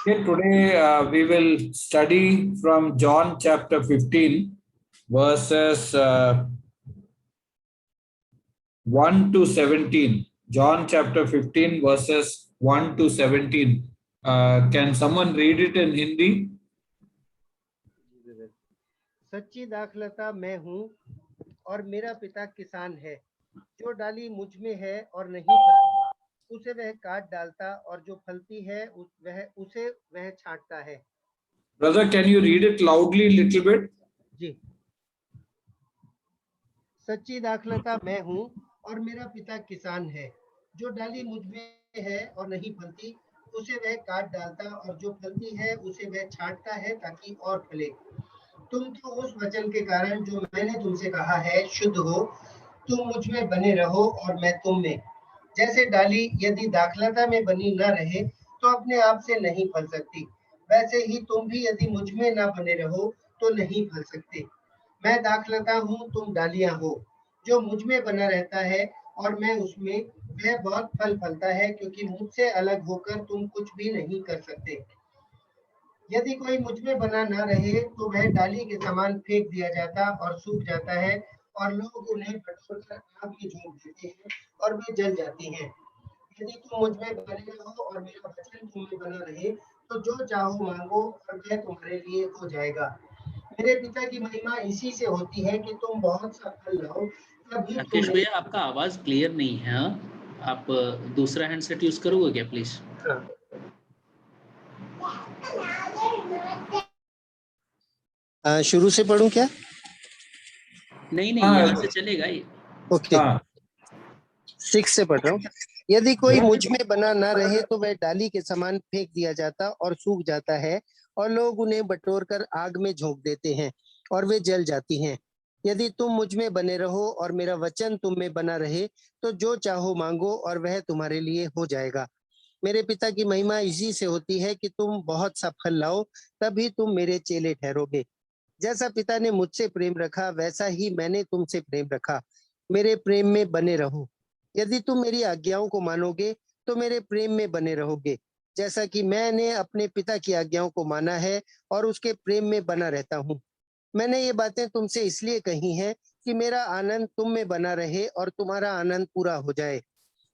Okay, today we will study from John chapter 15, verses 1 to 17. John chapter 15, verses 1 to 17. Can someone read it in Hindi? सच्ची दाखलता मैं हूँ और मेरा पिता किसान है। जो डाली मुझ में है और नहीं फलती उसे वह काट डालता, और जो फलती है वह छांटता है। Brother, can you read it loudly little bit? जी। सच्ची दाखलता मैं हूँ और मेरा पिता किसान है। जो डाली मुझ में है और नहीं फलती उसे वह काट डालता, और जो फलती है उसे वह छांटता है ताकि और फले। तुम तो उस वचन के कारण जो मैंने तुमसे कहा है शुद्ध हो। तुम मुझ में बने रहो और मैं तुम में। जैसे डाली यदि दाखलता में बनी न रहे तो अपने आप से नहीं फल सकती, वैसे ही तुम भी यदि मुझ में न बने रहो तो नहीं फल सकते। मैं दाखलता हूँ, तुम डालियां हो। जो मुझ में बना रहता है और मैं उसमें, वह बहुत फल फलता है, क्योंकि मुझसे अलग होकर तुम कुछ भी नहीं कर सकते। यदि कोई मुझ में बना न रहे तो वह डाली के समान फेंक दिया जाता और सूख जाता है, और लोग उन्हें बटोरकर आग में झोंक देते हैं और वे जल जाती हैं। यदि तुम मुझ में बने रहो और मेरा वचन तुम में बना रहे तो जो चाहो मांगो और वह तुम्हारे लिए हो जाएगा। मेरे पिता की महिमा इसी से होती है कि तुम बहुत सा फल लाओ, तभी तुम राकेश भैया, आपका आवाज क्लियर नहीं है। आप दूसरा हैंडसेट यूज करोगे क्या प्लीज? शुरू से पढ़ूं क्या? नहीं यहाँ से चलेगा ये। ओके, 6 से पढ़ रहा हूँ। यदि कोई मुझ में बना ना रहे तो वह डाली के समान फेंक दिया जाता और सूख जाता है, और लोग उन्हें बटोरकर आग में झोंक देते हैं और वे जल जाती हैं। यदि तुम मुझ में बने रहो और मेरा वचन तुम में बना रहे तो जो चाहो मांगो और वह तुम्हारे लिए हो जाएगा। मेरे पिता की महिमा इसी से होती है कि तुम बहुत सा फल लाओ, तभी तुम मेरे चेले ठहरोगे। जैसा पिता ने मुझसे प्रेम रखा वैसा ही मैंने तुमसे प्रेम रखा। मेरे प्रेम में बने रहो। यदि तुम मेरी आज्ञाओं को मानोगे तो मेरे प्रेम में बने रहोगे, जैसा कि मैंने अपने पिता की आज्ञाओं को माना है और उसके प्रेम में बना रहता हूँ। मैंने ये बातें तुमसे इसलिए कही हैं कि मेरा आनंद तुम में बना रहे और तुम्हारा आनंद पूरा हो जाए।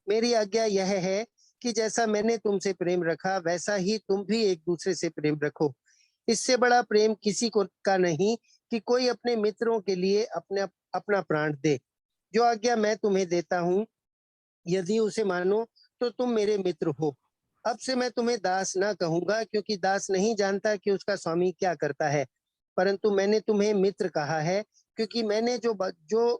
मेरी आज्ञा यह है कि जैसा मैंने तुमसे प्रेम रखा वैसा ही तुम भी एक दूसरे से प्रेम रखो। इससे बड़ा प्रेम किसी को का नहीं कि कोई अपने मित्रों के लिए अपना प्राण दे। जो आज्ञा मैं तुम्हें देता हूँ, यदि उसे मानो तो तुम मेरे मित्र हो। अब से मैं तुम्हें दास ना कहूंगा, क्योंकि दास नहीं जानता कि उसका स्वामी क्या करता है, परंतु मैंने तुम्हें मित्र कहा है, क्योंकि मैंने जो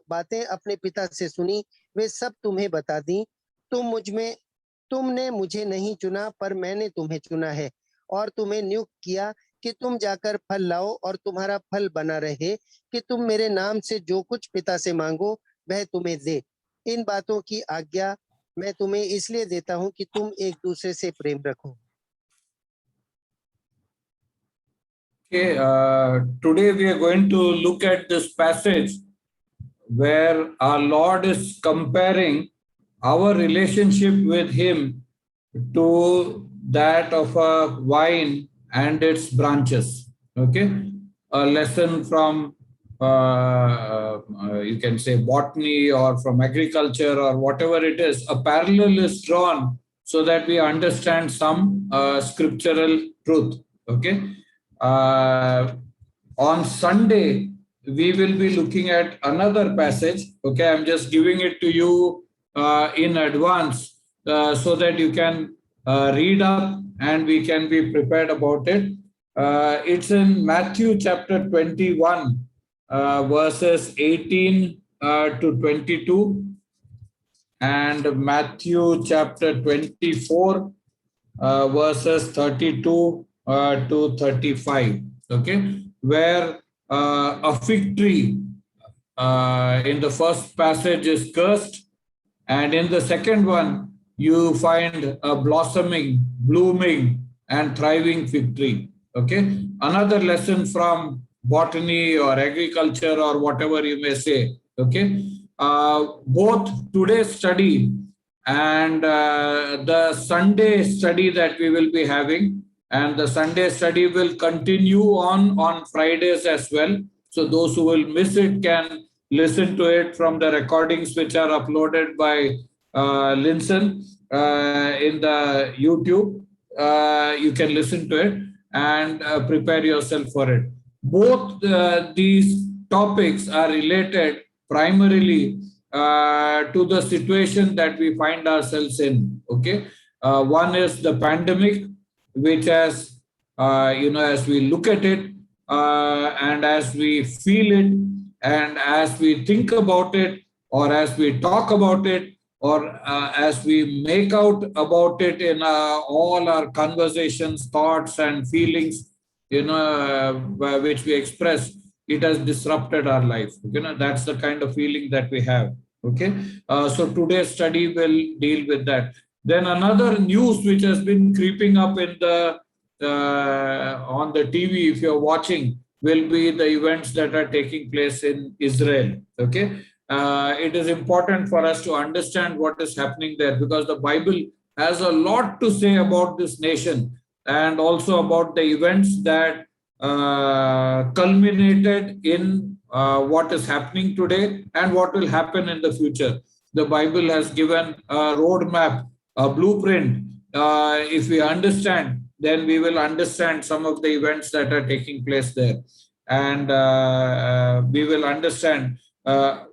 बातें अपने पिता से सुनी वे सब तुम्हें बता दी। तुमने मुझे नहीं चुना, पर मैंने तुम्हें चुना है और तुम्हें नियुक्त किया कि तुम जाकर फल लाओ और तुम्हारा फल बना रहे, कि तुम मेरे नाम से जो कुछ पिता से मांगो वह तुम्हें दे। इन बातों की आज्ञा मैं तुम्हें इसलिए देता हूँ कि तुम एक दूसरे से प्रेम रखो। Okay, today we are going to look at this passage where our Lord is comparing our relationship with Him to that of a vine and its branches. Okay, a lesson from you can say botany or from agriculture or whatever it is. A parallel is drawn so that we understand some scriptural truth. Okay, on Sunday we will be looking at another passage. Okay, I'm just giving it to you in advance so that you can read up and we can be prepared about it. It's in Matthew chapter 21, verses 18 to 22, and Matthew chapter 24, verses 32 to 35. Okay, where a fig tree in the first passage is cursed, and in the second one you find a blossoming, blooming, and thriving fig tree. Okay, another lesson from botany or agriculture or whatever you may say. Okay, both today's study and the Sunday study that we will be having and the Sunday study will continue on Fridays as well. So those who will miss it can listen to it from the recordings which are uploaded by Linson in the YouTube. You can listen to it and prepare yourself for it. Both these topics are related primarily to the situation that we find ourselves in. Okay, one is the pandemic, which has, as we look at it and as we feel it and as we think about it, or as we talk about it, or as we make out about it in all our conversations, thoughts, and feelings, which we express, it has disrupted our life. That's the kind of feeling that we have. Okay, so today's study will deal with that. Then another news which has been creeping up in the on the TV, if you're watching, will be the events that are taking place in Israel. Okay, it is important for us to understand what is happening there, because the Bible has a lot to say about this nation and also about the events that culminated in what is happening today and what will happen in the future. The Bible has given a roadmap, a blueprint. If we understand, then we will understand some of the events that are taking place there, and we will understand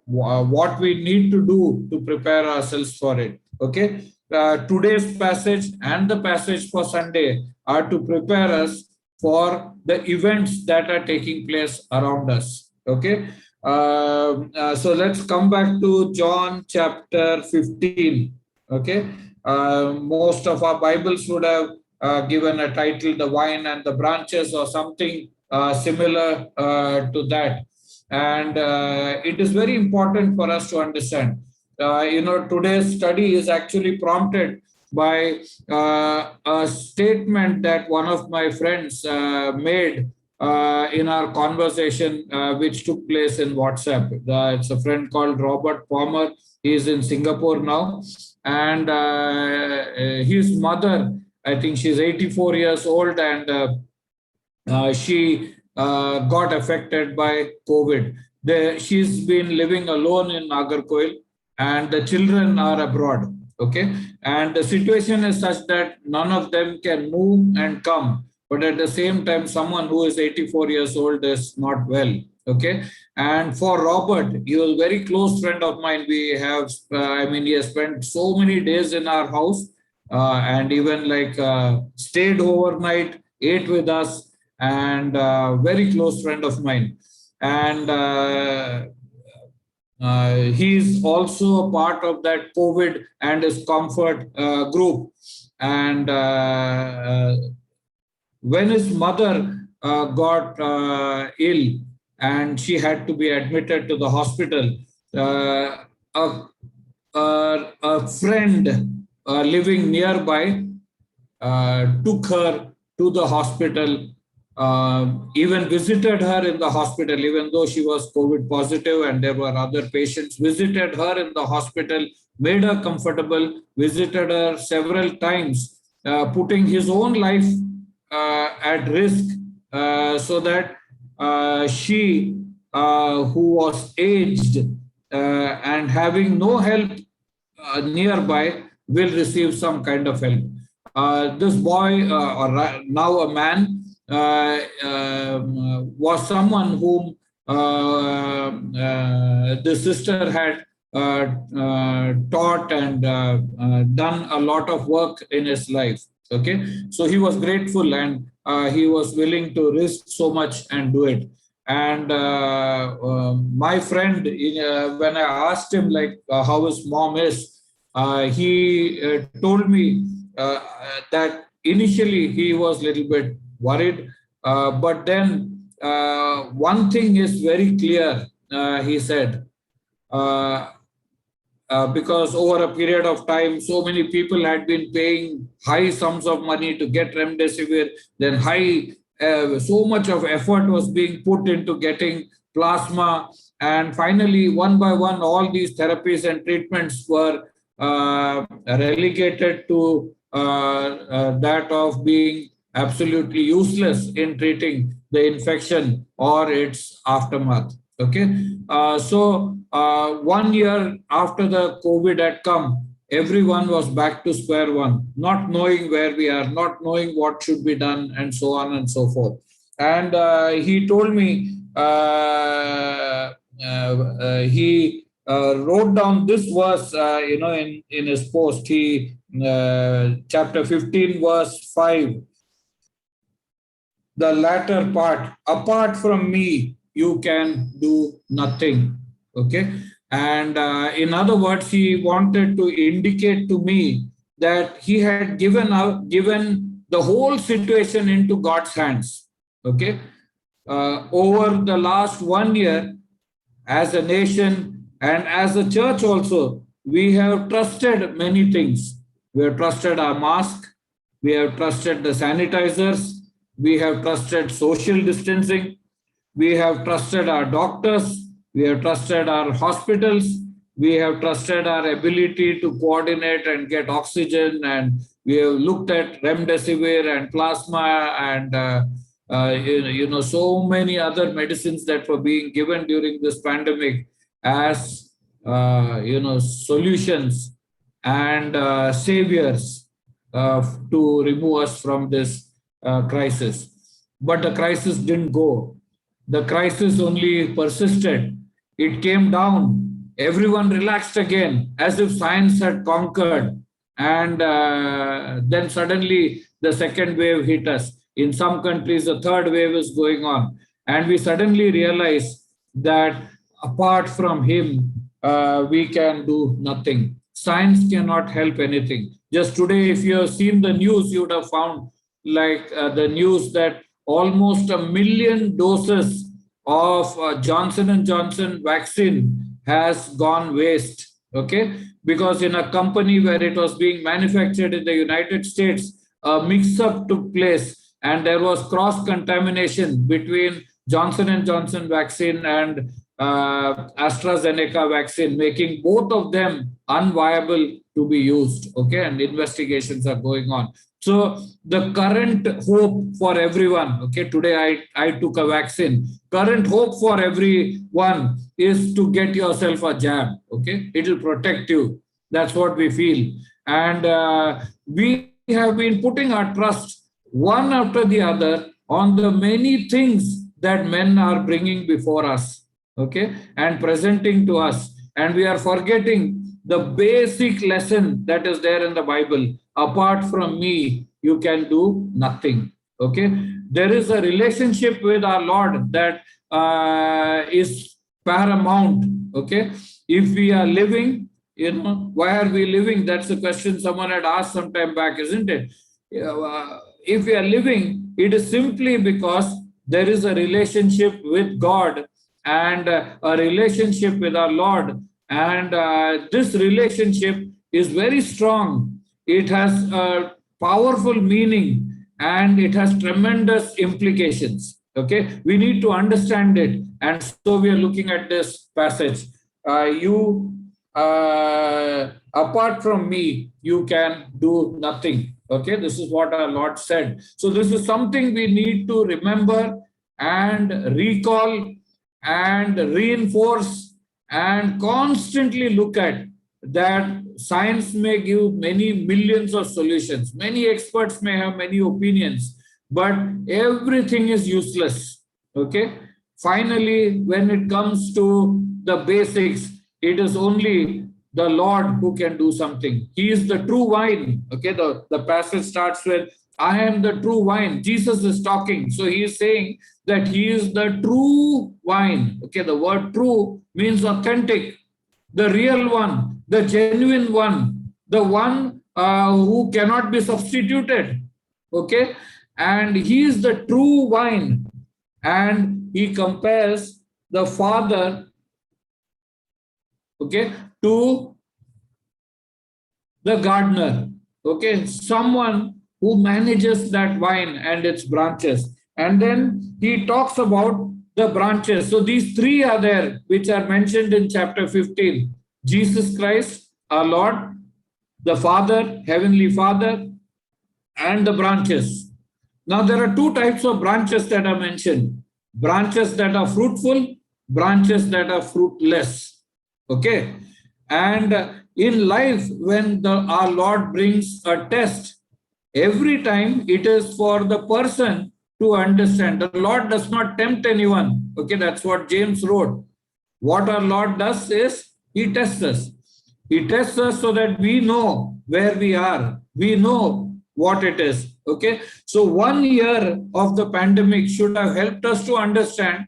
what we need to do to prepare ourselves for it. Okay, today's passage and the passage for Sunday are to prepare us for the events that are taking place around us. Okay, so let's come back to John chapter 15. Okay, most of our Bibles would have given a title, The Vine and the Branches, or something similar to that. And it is very important for us to understand. Today's study is actually prompted by a statement that one of my friends made in our conversation, which took place in WhatsApp. It's a friend called Robert Palmer. He is in Singapore now. And his mother, I think she's 84 years old, and she got affected by COVID. She's been living alone in Nagarkoil, and the children are abroad. Okay, and the situation is such that none of them can move and come, but at the same time, someone who is 84 years old is not well. Okay, and for Robert, he was a very close friend of mine. We have, he has spent so many days in our house, and even stayed overnight, ate with us, and very close friend of mine. And he's also a part of that COVID and his comfort group. And when his mother got ill and she had to be admitted to the hospital, a friend living nearby took her to the hospital, even visited her in the hospital, even though she was COVID positive and there were other patients, visited her in the hospital, made her comfortable, visited her several times, putting his own life at risk, so that she, who was aged and having no help nearby, will receive some kind of help. This boy, or now a man, was someone whom the sister had taught and done a lot of work in his life. Okay, so he was grateful, and he was willing to risk so much and do it. And my friend, when I asked him how his mom is, he told me that initially he was a little bit worried, but then one thing is very clear, he said, because over a period of time, so many people had been paying high sums of money to get remdesivir, then so much of effort was being put into getting plasma, and finally, one by one, all these therapies and treatments were relegated to that of being absolutely useless in treating the infection or its aftermath. Okay. 1 year after the COVID had come, everyone was back to square one, not knowing where we are, not knowing what should be done, and so on and so forth. And he told me, he wrote down this verse, in his post. He chapter 15, verse 5, the latter part, apart from me, you can do nothing. Okay. And in other words, he wanted to indicate to me that he had given the whole situation into God's hands. Okay. Over the last 1 year, as a nation and as a church also, we have trusted many things. We have trusted our mask, we have trusted the sanitizers, we have trusted social distancing, we have trusted our doctors, we have trusted our hospitals, we have trusted our ability to coordinate and get oxygen, and we have looked at remdesivir and plasma and so many other medicines that were being given during this pandemic as solutions and saviors to remove us from this crisis. But the crisis didn't go. The crisis only persisted. It came down. Everyone relaxed again, as if science had conquered. And then suddenly the second wave hit us. In some countries, the third wave is going on. And we suddenly realize that apart from him, we can do nothing. Science cannot help anything. Just today, if you have seen the news, you would have found the news that almost 1 million doses of Johnson & Johnson vaccine has gone waste. Okay. Because in a company where it was being manufactured in the United States, a mix-up took place and there was cross-contamination between Johnson & Johnson vaccine and AstraZeneca vaccine, making both of them unviable to be used. Okay, and investigations are going on. So the current hope for everyone, okay, today I took a vaccine. Current hope for everyone is to get yourself a jab. Okay, it will protect you. That's what we feel. And we have been putting our trust one after the other on the many things that men are bringing before us, okay, and presenting to us. And we are forgetting the basic lesson that is there in the Bible. Apart from me, you can do nothing. Okay. There is a relationship with our Lord that is paramount. Okay. If we are living, why are we living? That's a question someone had asked some time back, isn't it? If we are living, it is simply because there is a relationship with God and a relationship with our Lord. And this relationship is very strong. It has a powerful meaning and it has tremendous implications. Okay, we need to understand it. And so we are looking at this passage. Apart from me, you can do nothing. Okay, this is what our Lord said. So this is something we need to remember and recall and reinforce and constantly look at, that science may give many millions of solutions. Many experts may have many opinions, but everything is useless. Okay. Finally, when it comes to the basics, it is only the Lord who can do something. He is the true wine. Okay. The passage starts with, I am the true wine. Jesus is talking. So he is saying that he is the true wine. Okay. The word true means authentic, the real one, the genuine one, the one who cannot be substituted. Okay. And he is the true wine. And he compares the Father, okay, to the gardener. Okay. Someone who manages that vine and its branches. And then he talks about the branches. So these three are there, which are mentioned in chapter 15. Jesus Christ, our Lord, the Father, Heavenly Father, and the branches. Now there are two types of branches that are mentioned: branches that are fruitful, branches that are fruitless. Okay, and in life, when our Lord brings a test, every time it is for the person to understand. The Lord does not tempt anyone. Okay, that's what James wrote. What our Lord does is He tests us. He tests us so that we know where we are. We know what it is. Okay. So 1 year of the pandemic should have helped us to understand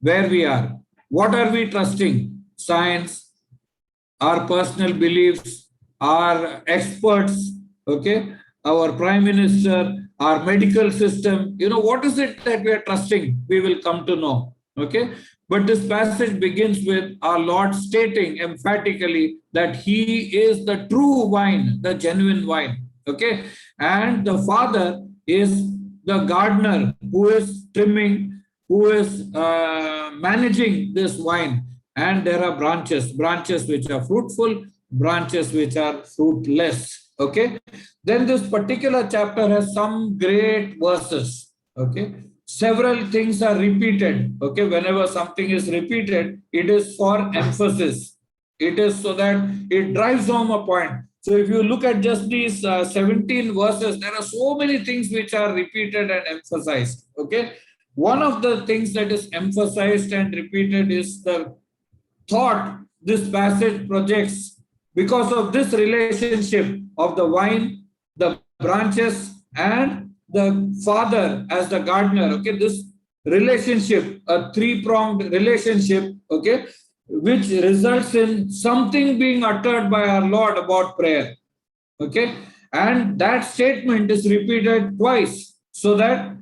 where we are. What are we trusting? Science, our personal beliefs, our experts, okay, our prime minister, our medical system. What is it that we are trusting? We will come to know. Okay. But this passage begins with our Lord stating emphatically that He is the true wine, the genuine wine. Okay. And the Father is the gardener who is trimming, who is managing this wine. And there are branches which are fruitful, branches which are fruitless. Okay. Then this particular chapter has some great verses. Okay. Several things are repeated. Okay. Whenever something is repeated, it is for emphasis. It is so that it drives home a point. So if you look at just these 17 verses, there are so many things which are repeated and emphasized. Okay. One of the things that is emphasized and repeated is the thought this passage projects because of this relationship of the vine, the branches, and the Father as the gardener. Okay, this relationship, a three-pronged relationship, okay, which results in something being uttered by our Lord about prayer. Okay, and that statement is repeated twice so that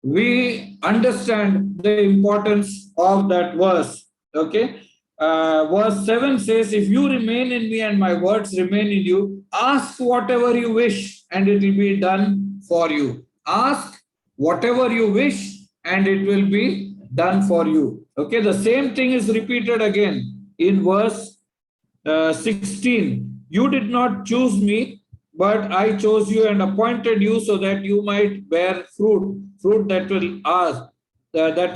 we understand the importance of that verse. Okay. Verse 7 says, if you remain in me and my words remain in you, ask whatever you wish and it will be done for you. Ask whatever you wish and it will be done for you. Okay. The same thing is repeated again in verse 16. You did not choose me, but I chose you and appointed you so that you might bear fruit that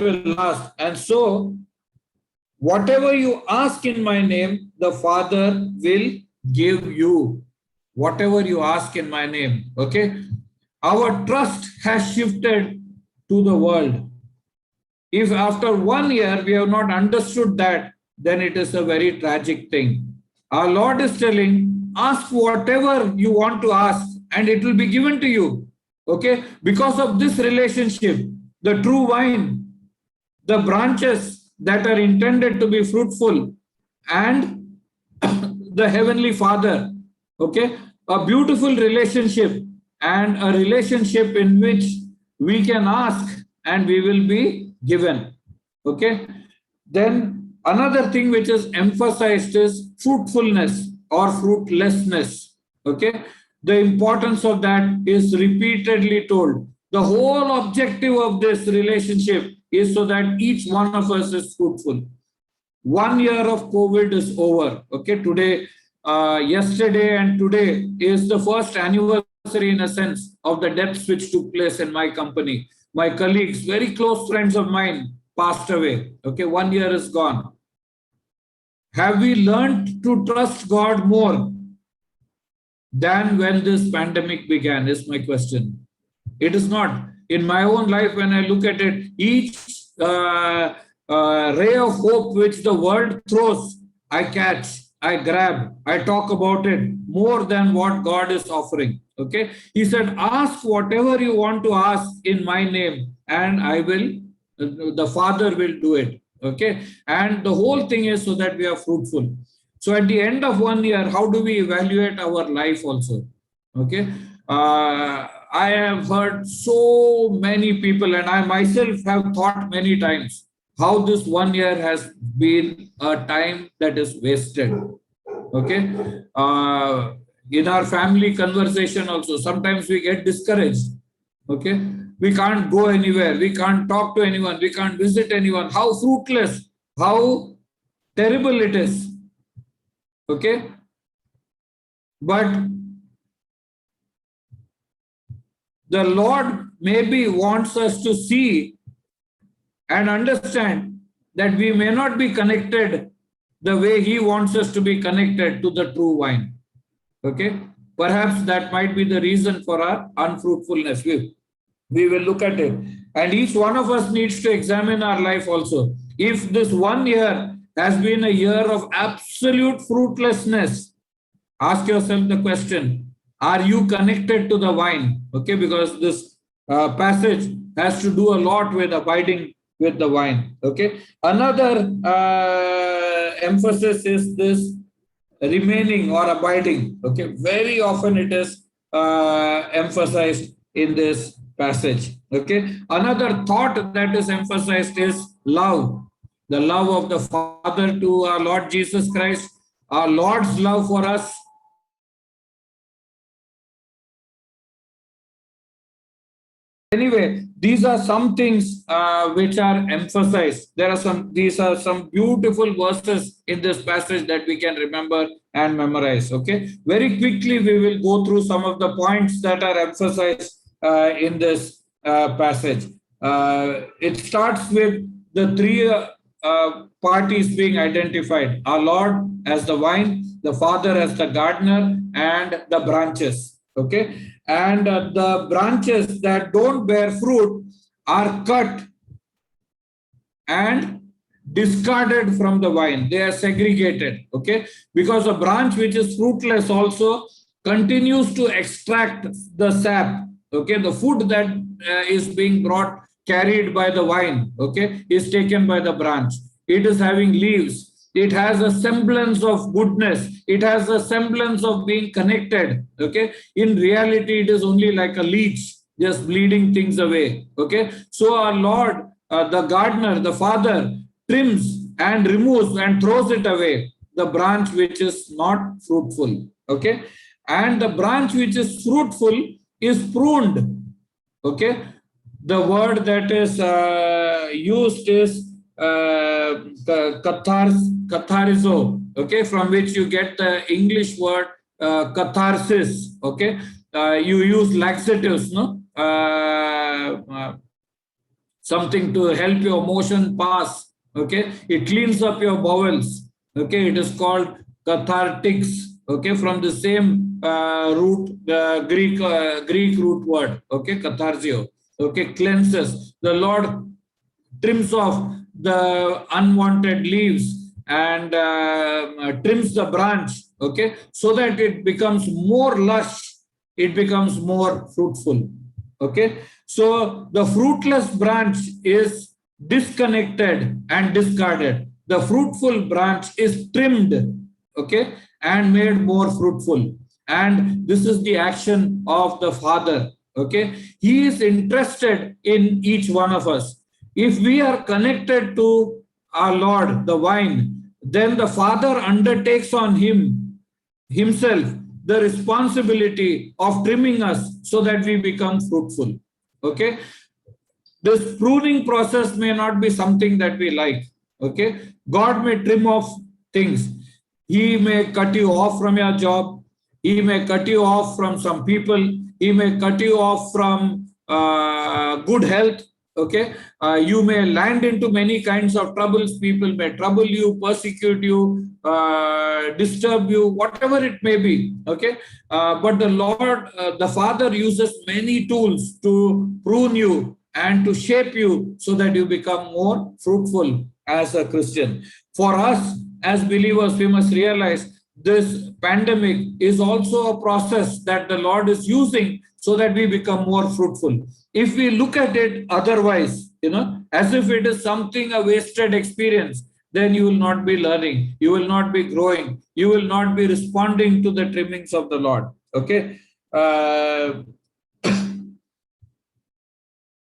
will last. And so, whatever you ask in my name, the Father will give you. Whatever you ask in my name. Okay? Our trust has shifted to the world. If after 1 year we have not understood that, then it is a very tragic thing. Our Lord is telling, ask whatever you want to ask and it will be given to you. Okay? Because of this relationship, the true vine, the branches that are intended to be fruitful, and the Heavenly Father. Okay? A beautiful relationship, and a relationship in which we can ask and we will be given. Okay? Then another thing which is emphasized is fruitfulness or fruitlessness. Okay? The importance of that is repeatedly told. The whole objective of this relationship is so that each one of us is fruitful. 1 year of COVID is over. Okay, today, yesterday and today is the first anniversary in a sense of the deaths which took place in my company. My colleagues, very close friends of mine, passed away. Okay, 1 year is gone. Have we learned to trust God more than when this pandemic began? Is my question. It is not. In my own life, when I look at it, each ray of hope which the world throws, I catch, I grab, I talk about it more than what God is offering. Okay. He said, ask whatever you want to ask in my name, and I will, the Father will do it. Okay. And the whole thing is so that we are fruitful. So at the end of 1 year, how do we evaluate our life also? Okay. I have heard so many people, and I myself have thought many times how this 1 year has been a time that is wasted. Okay. In our family conversation also, sometimes we get discouraged. Okay. We can't go anywhere. We can't talk to anyone. We can't visit anyone. How fruitless, how terrible it is. Okay. But the Lord maybe wants us to see and understand that we may not be connected the way He wants us to be connected to the true vine. Okay? Perhaps that might be the reason for our unfruitfulness. We will look at it. And each one of us needs to examine our life also. If this 1 year has been a year of absolute fruitlessness, ask yourself the question, are you connected to the vine? Okay, because this passage has to do a lot with abiding with the vine. Okay, another emphasis is this remaining or abiding. Okay, very often it is emphasized in this passage. Okay, another thought that is emphasized is love, the love of the Father to our Lord Jesus Christ, our Lord's love for us. Anyway, these are some things which are emphasized. These are some beautiful verses in this passage that we can remember and memorize. Okay, very quickly we will go through some of the points that are emphasized in this passage. It starts with the three parties being identified: our Lord as the vine, the Father as the gardener, and the branches. Okay, and the branches that don't bear fruit are cut and discarded from the vine. They are segregated. Okay, because a branch which is fruitless also continues to extract the sap. Okay, the food that is being carried by the vine, okay, is taken by the branch. It is having leaves. It has a semblance of goodness. It has a semblance of being connected. Okay, in reality, it is only like a leech, just bleeding things away. Okay, so our Lord, the gardener, the Father, trims and removes and throws it away, the branch which is not fruitful. Okay, and the branch which is fruitful is pruned. Okay, the word that is used is katharizo, okay, from which you get the English word catharsis. Okay, you use laxatives, no, something to help your motion pass. Okay, it cleans up your bowels. Okay, it is called cathartics. Okay, from the same root, the Greek root word. Okay, catharsio. Okay, cleanses. The Lord trims off the unwanted leaves and trims the branch, okay, so that it becomes more lush, it becomes more fruitful. Okay, so the fruitless branch is disconnected and discarded. The fruitful branch is trimmed, okay, and made more fruitful. And this is the action of the Father. Okay, He is interested in each one of us. If we are connected to our Lord, the vine, then the Father undertakes on Himself the responsibility of trimming us so that we become fruitful. Okay, this pruning process may not be something that we like. Okay, God may trim off things. He may cut you off from your job. He may cut you off from some people. He may cut you off from good health. Okay, you may land into many kinds of troubles. People may trouble you, persecute you, disturb you, whatever it may be. Okay, but the Lord, the Father, uses many tools to prune you and to shape you so that you become more fruitful as a Christian. For us as believers, we must realize this pandemic is also a process that the Lord is using so that we become more fruitful. If we look at it otherwise, as if it is something, a wasted experience, then you will not be learning, you will not be growing, you will not be responding to the trimmings of the Lord. Okay.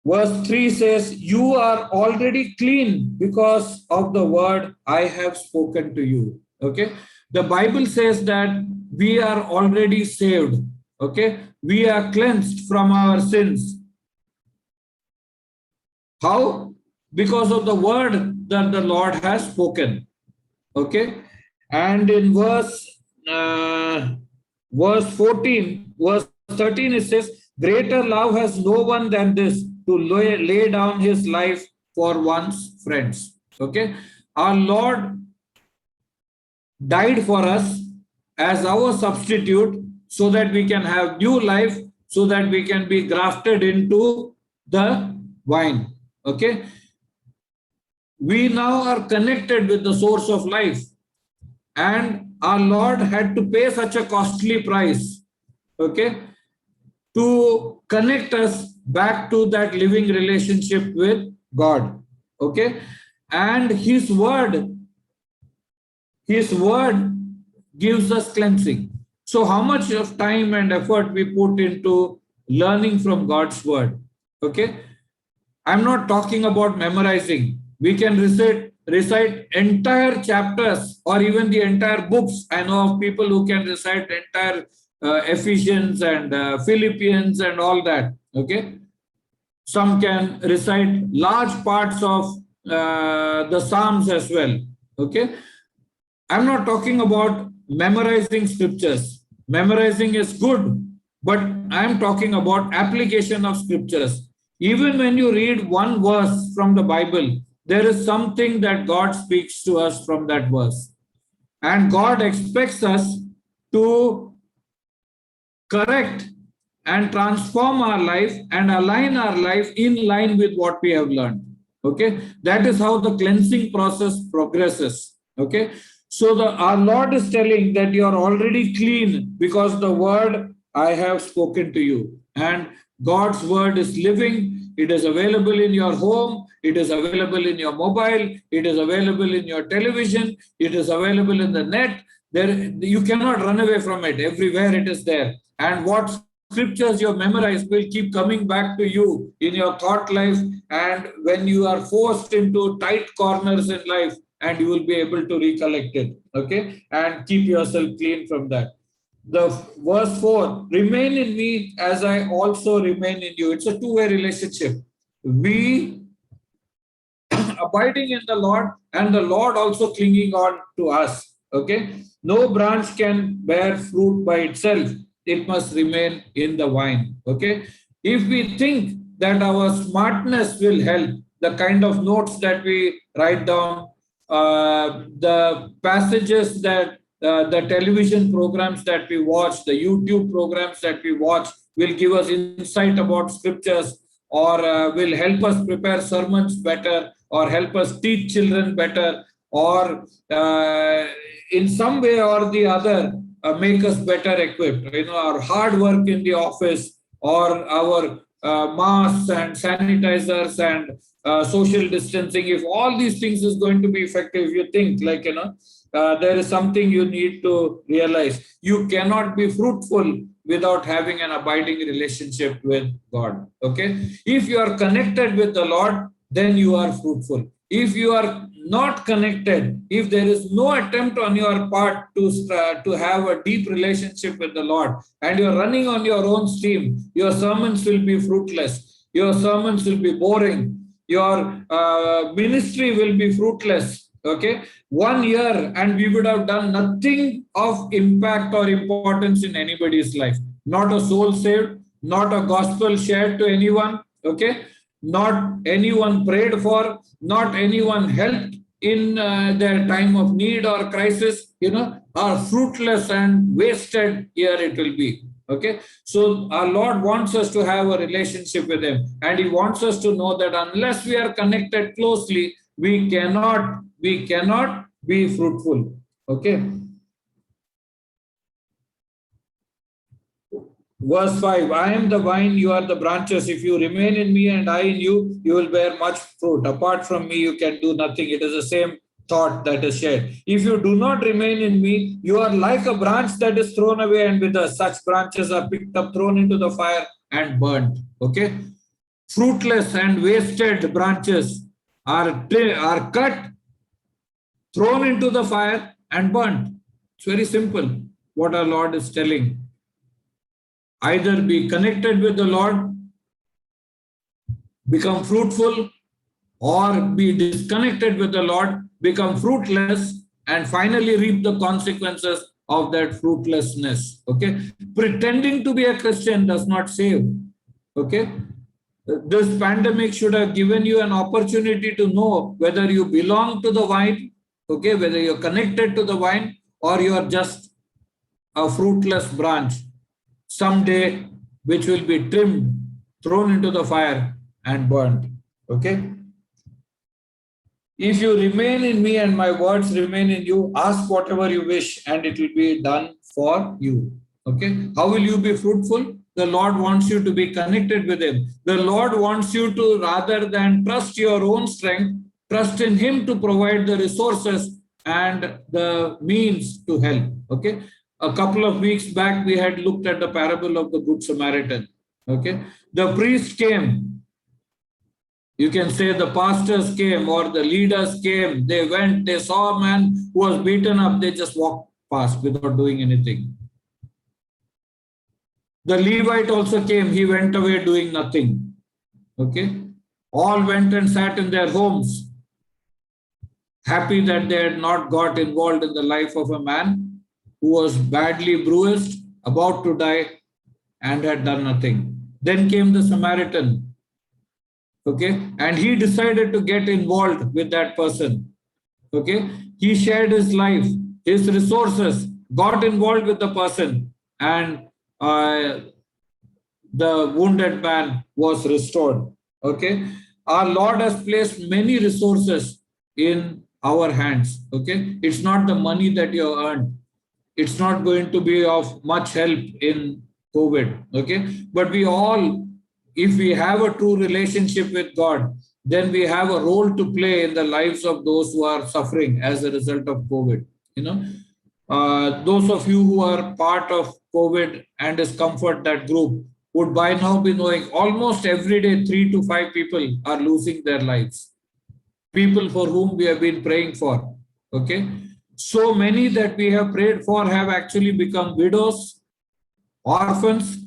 Verse 3 says, you are already clean because of the word I have spoken to you. Okay. The Bible says that we are already saved. Okay. We are cleansed from our sins. How? Because of the word that the Lord has spoken. Okay. And in verse 14, verse 13, it says, Greater love has no one than this, to lay down his life for one's friends. Okay. Our Lord died for us as our substitute so that we can have new life, so that we can be grafted into the vine. Okay. We now are connected with the source of life, and our Lord had to pay such a costly price, okay, to connect us back to that living relationship with God. Okay. And his word gives us cleansing. So how much of time and effort we put into learning from God's word? Okay. I'm not talking about memorizing. We can recite entire chapters or even the entire books. I know of people who can recite entire Ephesians and Philippians and all that. Okay. Some can recite large parts of the Psalms as well. Okay. I'm not talking about memorizing scriptures. Memorizing is good, but I'm talking about application of scriptures. Even when you read one verse from the Bible, there is something that God speaks to us from that verse. And God expects us to correct and transform our life and align our life in line with what we have learned. Okay, that is how the cleansing process progresses. Okay, so our Lord is telling that you are already clean because the word I have spoken to you. And God's word is living. It is available in your home. It is available in your mobile. It is available in your television. It is available in the net. You cannot run away from it. Everywhere it is there. And what scriptures you have memorized will keep coming back to you in your thought life, and when you are forced into tight corners in life, and you will be able to recollect it. Okay, and keep yourself clean from that. The verse 4, remain in me as I also remain in you. It's a two-way relationship. We abiding in the Lord and the Lord also clinging on to us. Okay, no branch can bear fruit by itself. It must remain in the vine. Okay, if we think that our smartness will help, the kind of notes that we write down, the passages that the television programs that we watch, the YouTube programs that we watch will give us insight about scriptures, or will help us prepare sermons better, or help us teach children better, or in some way or the other make us better equipped. You know, our hard work in the office, or our masks and sanitizers and social distancing, if all these things is going to be effective, you think like, there is something you need to realize. You cannot be fruitful without having an abiding relationship with God. Okay, if you are connected with the Lord, then you are fruitful. If you are not connected, if there is no attempt on your part to have a deep relationship with the Lord, and you're running on your own steam, your sermons will be fruitless. Your sermons will be boring. Your ministry will be fruitless. Okay, 1 year and we would have done nothing of impact or importance in anybody's life. Not a soul saved, not a gospel shared to anyone. Okay, not anyone prayed for, not anyone helped in their time of need or crisis, are fruitless and wasted year it will be. Okay, so our Lord wants us to have a relationship with him, and he wants us to know that unless we are connected closely, we cannot be fruitful. Okay. Verse 5, I am the vine, you are the branches. If you remain in me and I in you, you will bear much fruit. Apart from me, you can do nothing. It is the same thought that is shared. If you do not remain in me, you are like a branch that is thrown away and withers. Such branches are picked up, thrown into the fire and burnt. Okay. Fruitless and wasted branches are cut, thrown into the fire and burnt. It's very simple what our Lord is telling. Either be connected with the Lord, become fruitful, or be disconnected with the Lord, become fruitless, and finally reap the consequences of that fruitlessness. Okay, pretending to be a Christian does not save. Okay, this pandemic should have given you an opportunity to know whether you belong to the vine, okay, whether you're connected to the vine or you are just a fruitless branch someday, which will be trimmed, thrown into the fire and burned. Okay. If you remain in me and my words remain in you, ask whatever you wish and it will be done for you. Okay. How will you be fruitful? The Lord wants you to be connected with Him. The Lord wants you to, rather than trust your own strength, trust in Him to provide the resources and the means to help. Okay. A couple of weeks back, we had looked at the parable of the Good Samaritan. Okay. The priest came. You can say the pastors came or the leaders came. They went, they saw a man who was beaten up. They just walked past without doing anything. The Levite also came. He went away doing nothing. Okay. All went and sat in their homes, happy that they had not got involved in the life of a man who was badly bruised, about to die, and had done nothing. Then came the Samaritan. Okay, and he decided to get involved with that person. Okay, he shared his life, his resources, got involved with the person, and the wounded man was restored. Okay, our Lord has placed many resources in our hands. Okay, it's not the money that you earned. It's not going to be of much help in COVID. Okay, but we all, if we have a true relationship with God, then we have a role to play in the lives of those who are suffering as a result of COVID. You know, those of you who are part of COVID and is Comfort, that group, would by now be knowing almost every day 3 to 5 people are losing their lives. People for whom we have been praying for. Okay, so many that we have prayed for have actually become widows, orphans,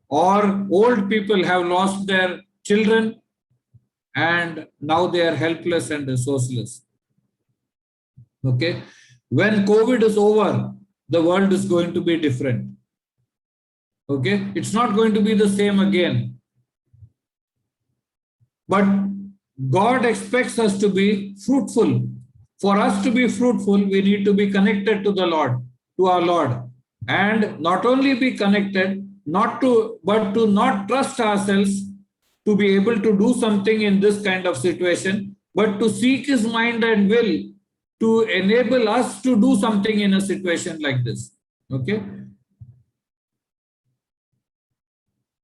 or old people have lost their children and now they are helpless and resourceless. Okay, when COVID is over, the world is going to be different. Okay, it's not going to be the same again. But God expects us to be fruitful. For us to be fruitful, we need to be connected to the Lord, to our Lord, and not only be connected, but to not trust ourselves to be able to do something in this kind of situation, but to seek His mind and will to enable us to do something in a situation like this. Okay.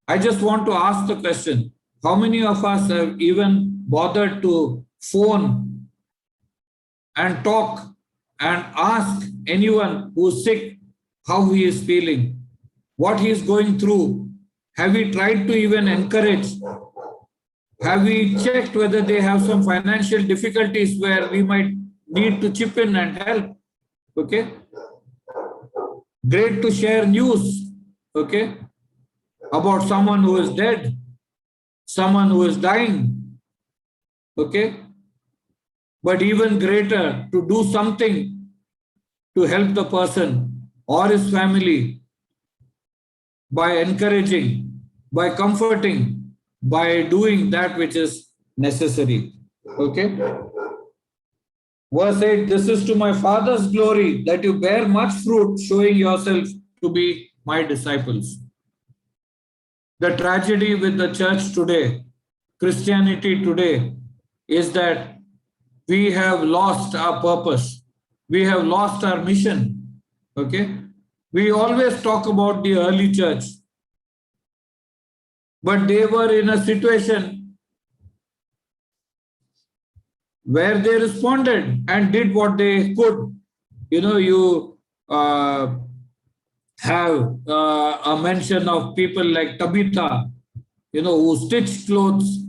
I just want to ask the question, how many of us have even bothered to phone and talk and ask anyone who's sick how he is feeling, what he is going through? Have we tried to even encourage? Have we checked whether they have some financial difficulties where we might need to chip in and help? Okay. Great to share news. Okay. About someone who is dead, someone who is dying. Okay. But even greater to do something to help the person or his family by encouraging, by comforting, by doing that which is necessary. Okay. Verse 8, this is to my Father's glory that you bear much fruit, showing yourself to be my disciples. The tragedy with the church today, Christianity today, is that we have lost our purpose. We have lost our mission. Okay. We always talk about the early church, but they were in a situation where they responded and did what they could. You know, you have a mention of people like Tabitha, you know, who stitched clothes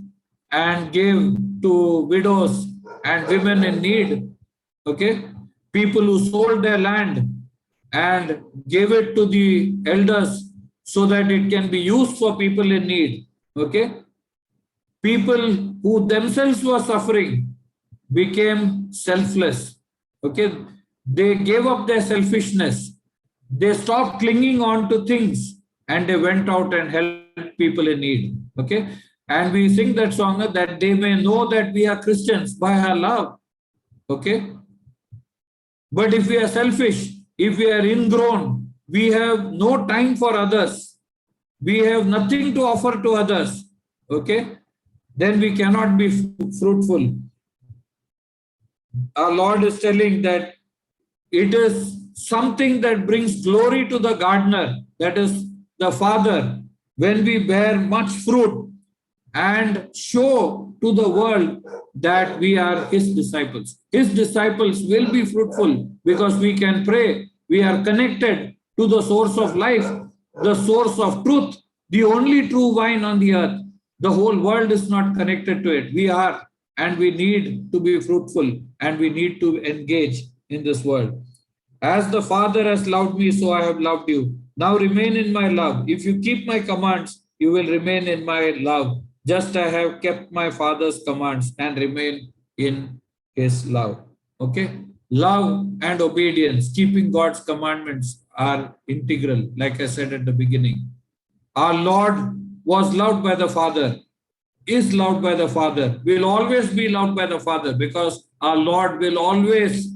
and gave to widows and women in need. Okay, people who sold their land and gave it to the elders so that it can be used for people in need. Okay, people who themselves were suffering became selfless. Okay, they gave up their selfishness They stopped clinging on to things and they went out and helped people in need. Okay. And we sing that song that they may know that we are Christians by our love. Okay. But if we are selfish, if we are ingrown, we have no time for others, we have nothing to offer to others, okay, then we cannot be fruitful. Our Lord is telling that it is something that brings glory to the gardener, that is the Father, when we bear much fruit and show to the world that we are His disciples. His disciples will be fruitful because we can pray. We are connected to the source of life, the source of truth, the only true vine on the earth. The whole world is not connected to it. We are, and we need to be fruitful and we need to engage in this world. As the Father has loved me, so I have loved you. Now remain in my love. If you keep my commands, you will remain in my love. Just I have kept my Father's commands and remain in His love. Okay? Love and obedience, keeping God's commandments are integral, like I said at the beginning. Our Lord was loved by the Father, is loved by the Father, will always be loved by the Father, because our Lord will always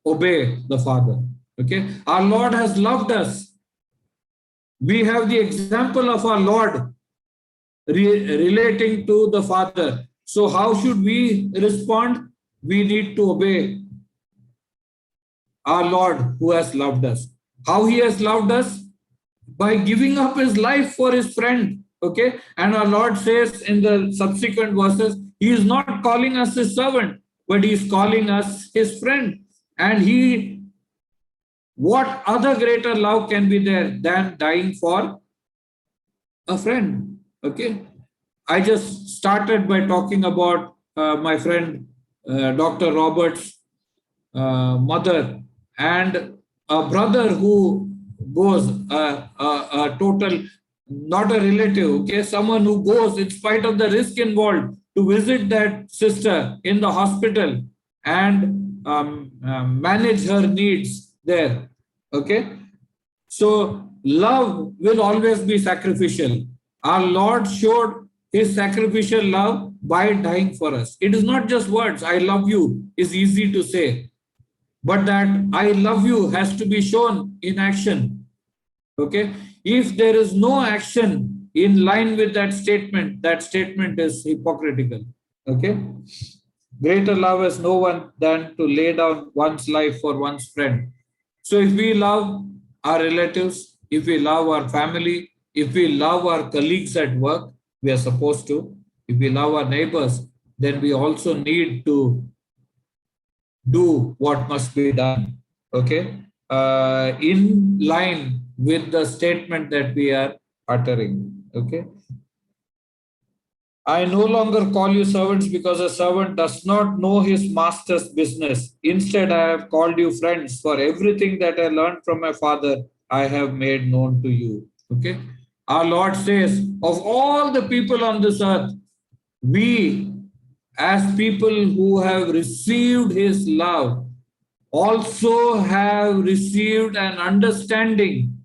obey the Father. Okay? Our Lord has loved us. We have the example of our Lord relating to the Father. So how should we respond? We need to obey our Lord who has loved us. How He has loved us? By giving up His life for His friend. Okay? And our Lord says in the subsequent verses, He is not calling us His servant, but He is calling us His friend. And what other greater love can be there than dying for a friend? Okay? I just started by talking about my friend Dr. Robert's mother and a brother who goes, a total, not a relative, okay, someone who goes in spite of the risk involved to visit that sister in the hospital and manage her needs there. Okay, so love will always be sacrificial. Our Lord showed His sacrificial love by dying for us. It is not just words. I love you is easy to say, but that I love you has to be shown in action. Okay, if there is no action in line with that statement is hypocritical. Okay, greater love has no one than to lay down one's life for one's friend. So if we love our relatives, if we love our family, if we love our colleagues at work, we are supposed to. If we love our neighbors, then we also need to do what must be done. Okay, in line with the statement that we are uttering. Okay. I no longer call you servants, because a servant does not know his master's business. Instead, I have called you friends, for everything that I learned from my Father, I have made known to you. Okay. Our Lord says, of all the people on this earth, we, as people who have received His love, also have received an understanding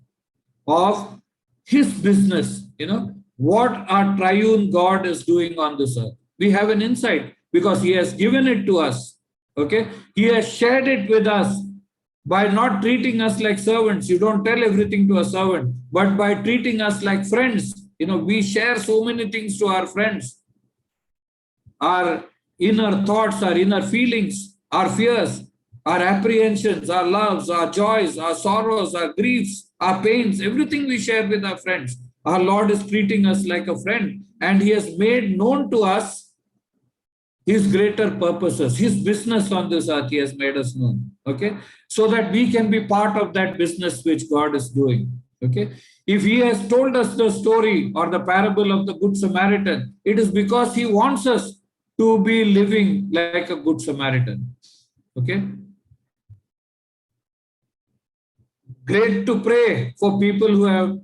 of His business, what our triune God is doing on this earth. We have an insight because He has given it to us. Okay, He has shared it with us by not treating us like servants. You don't tell everything to a servant, but by treating us like friends. We share so many things to our friends. Our inner thoughts, our inner feelings, our fears, our apprehensions, our loves, our joys, our sorrows, our griefs, our pains, everything we share with our friends. Our Lord is treating us like a friend, and He has made known to us His greater purposes, His business on this earth. He has made us known. Okay, so that we can be part of that business which God is doing. Okay, if He has told us the story or the parable of the Good Samaritan, it is because He wants us to be living like a Good Samaritan. Okay. Great to pray for people who have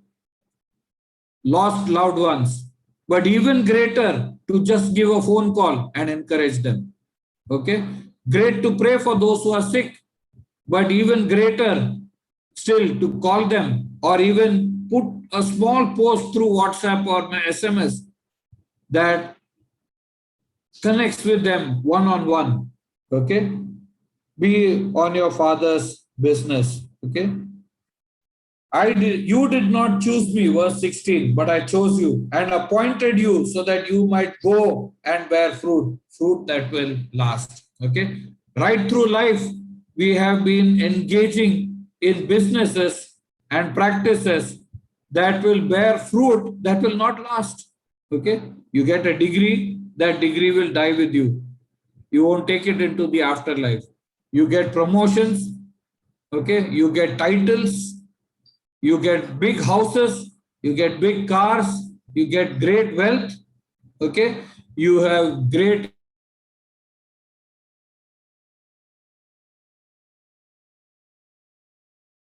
lost loved ones, but even greater to just give a phone call and encourage them. Okay. Great to pray for those who are sick, but even greater still to call them or even put a small post through WhatsApp or my SMS that connects with them one-on-one. Okay? Be on your father's business. Okay? You did not choose me, verse 16, but I chose you and appointed you so that you might go and bear fruit that will last. Okay? Right through life, we have been engaging in businesses and practices that will bear fruit that will not last. Okay? You get a degree, that degree will die with you. You won't take it into the afterlife. You get promotions, okay? You get titles, you get big houses, you get big cars, you get great wealth, okay? You have great